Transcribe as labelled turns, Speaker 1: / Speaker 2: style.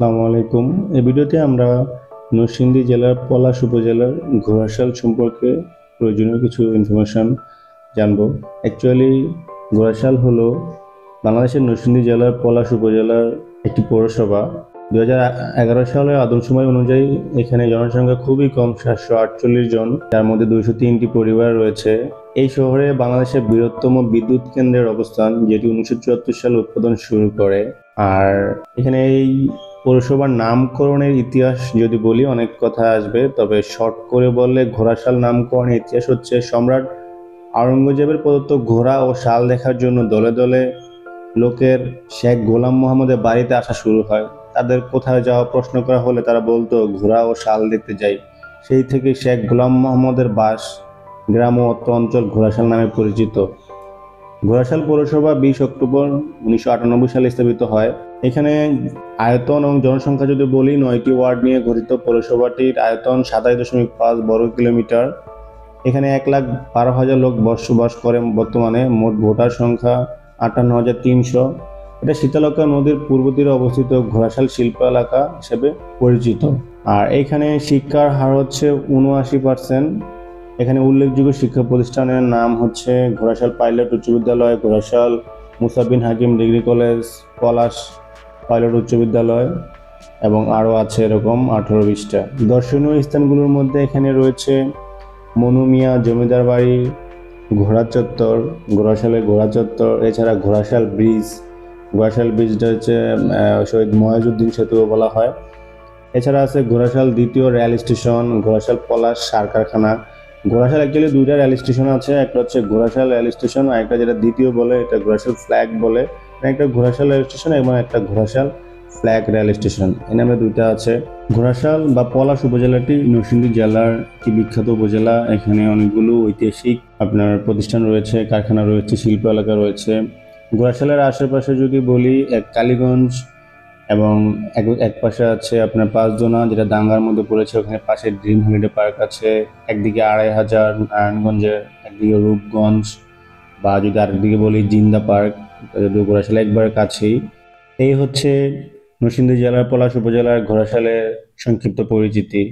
Speaker 1: আসসালামু আলাইকুম। এই ভিডিওতে আমরা নরসিংদী জেলার পলাশ উপজেলার ঘোড়াশাল সম্পর্কে প্রয়োজনীয় কিছু ইনফরমেশন জানবো। অ্যাকচুয়ালি ঘোড়াশাল হলো বাংলাদেশের নরসিংদী জেলার পলাশ উপজেলার একটি পৌরসভা। 2011 সালের আদমশুমারি অনুযায়ী এখানে জনসংখ্যা খুবই কম, 748 জন, যার মধ্যে 203টি পরিবার রয়েছে। এই শহরে বাংলাদেশের বৃহত্তম বিদ্যুৎ কেন্দ্রের অবস্থান, যেটি 1974 সালে উৎপাদন শুরু করে। আর এখানে এই পৌরসভার নামকরণের ইতিহাস যদি বলি অনেক কথা আসবে, তবে শর্ট করে বললে ঘোড়াশাল নামকরণের ইতিহাস হচ্ছে সম্রাট আওরঙ্গজেবের প্রদত্ত ঘোড়া ও শাল দেখার জন্য দলে দলে লোকের শেখ গোলাম মোহাম্মদের বাড়িতে আসা শুরু হয়। তাদের কোথায় যাওয়া প্রশ্ন করা হলে তারা বলতো ঘোড়া ও শাল দেখতে যাই। সেই থেকে শেখ গোলাম মোহাম্মদের বাস গ্রাম ও অত্র অঞ্চল ঘোড়াশাল নামে পরিচিত। ঘোড়াশাল পৌরসভা 20 অক্টোবর 1998 সালে স্থাপিত হয়। এখানে আয়তন এবং জনসংখ্যা যদি বলি, 9টি ওয়ার্ড নিয়ে গঠিত। পৌরসভাটির আয়তন 27.5 বর্গ কিলোমিটার। এখানে 1,12,000 লোক বসবাস করে বর্তমানে। মোট ভোটার সংখ্যা 58,300। এটা শীতলক্ষ্যা নদীর পূর্ব তীরে অবস্থিত ঘোড়াশাল শিল্প এলাকা হিসেবে পরিচিত। আর এখানে শিক্ষার হার হচ্ছে 79%। এখানে উল্লেখযোগ্য শিক্ষা প্রতিষ্ঠানের নাম হচ্ছে ঘোড়াশাল পাইলট উচ্চ বিদ্যালয়, ঘোড়াশাল মুসা বিন হাকিম ডিগ্রি কলেজ, পলাশ পাইলট উচ্চ বিদ্যালয় এবং আরও আছে এরকম 18-20টা। দর্শনীয় স্থানগুলোর মধ্যে এখানে রয়েছে মনু মিয়া জমিদার বাড়ি, ঘোড়া চত্বর, ঘোড়াশালের ঘোড়া চত্বর, এছাড়া ঘোড়াশাল ব্রিজ। ঘোড়াশাল ব্রিজটা হচ্ছে শহীদ ময়াজউদ্দিন সেতুও বলা হয়। এছাড়া আছে ঘোড়াশাল দ্বিতীয় রেল স্টেশন, ঘোড়াশাল পলাশ সার কারখানা। ঘোড়াশাল অ্যাকচুয়ালি দুইটা রেল স্টেশন আছে, একটা হচ্ছে ঘোড়াশাল রেল স্টেশন, আর একটা যেটা দ্বিতীয় বলে এটা ঘোড়াশাল ফ্ল্যাগ বলে। একটা ঘোড়াশাল রেল স্টেশন এবং একটা ঘোড়াশাল ফ্ল্যাগ রেল স্টেশন, এই নামে দুইটা আছে। ঘোড়াশাল বা পলাশ উপজেলাটি নরসিংদী জেলার একটি বিখ্যাত উপজেলা। এখানে অনেকগুলো ঐতিহাসিক আপনার প্রতিষ্ঠান রয়েছে, কারখানা রয়েছে, শিল্প এলাকা রয়েছে। ঘোড়াশালের আশেপাশে যদি বলি, এক কালীগঞ্জ এবং এক পাশে আছে আপনার পাঁচদোনা, যেটা দাঙ্গার মধ্যে পড়েছে। ওখানে পাশে ড্রিম হলিডে পার্ক আছে। একদিকে 2,500 নারায়ণগঞ্জে, একদিকে রূপগঞ্জ, বা যদি আরেকদিকে বলি জিন্দা পার্ক, ঘোড়াশাল একবার কাছেই। এই হচ্ছে নরসিংদী জেলার পলাশ উপজেলার ঘোড়াশালের সংক্ষিপ্ত পরিচিতি।